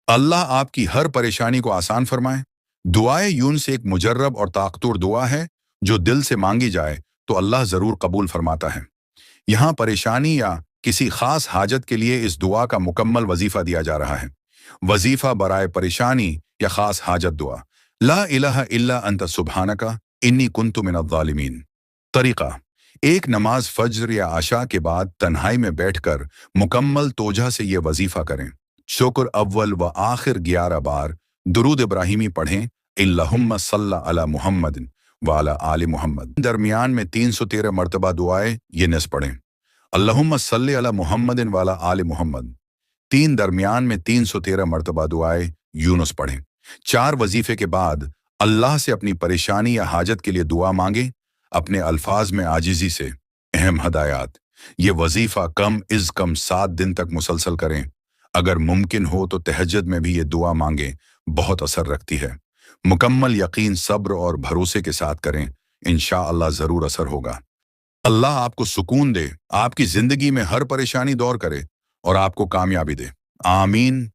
अल्लाह आपकी हर परेशानी को आसान फरमाए। दुआए यूनुस एक मुजर्रब और ताकतूर दुआ है जो दिल से मांगी जाए तो अल्लाह ज़रूर कबूल फरमाता है। यहाँ परेशानी या किसी खास हाजत के लिए इस दुआ का मुकम्मल वजीफा दिया जा रहा है। वजीफा बराए परेशानी या खास हाजत दुआ। ला इलाहा इल्ला अंत सुब्हानका इन्नी कुन्तु मिनज़्ज़ालिमीन। तरीका: एक नमाज फज्र या आशा के बाद तन्हाई में बैठकर मुकम्मल तोजह से ये वजीफा करें। शुक्र अव्वल व आखिर 11 बार दुरूद इब्राहिमी पढ़ें। अल्लाहुम्मा सल्ला अला मुहम्मद व अला आले मुहम्मद। दरमियान में 313 मरतबा दुआएं ये निस पढ़ें। अल्लाहुम्मा सल्ली अला मुहम्मदिन व अला आले मुहम्मद। तीन दरमियान में 313 मरतबा दुआएं यूनुस पढ़ें। 4 वजीफे के बाद अल्लाह से अपनी परेशानी या हाजत के लिए दुआ मांगे, अपने अल्फाज में आजिज़ी से। अहम हदायत: ये वजीफा कम इज़ कम 7 दिन तक मुसलसल करें। अगर मुमकिन हो तो तहज्जुद में भी ये दुआ मांगे, बहुत असर रखती है। मुकम्मल यकीन, सब्र और भरोसे के साथ करें, इंशाअल्लाह ज़रूर असर होगा। अल्लाह आपको सुकून दे, आपकी ज़िंदगी में हर परेशानी दूर करे और आपको कामयाबी दे। आमीन।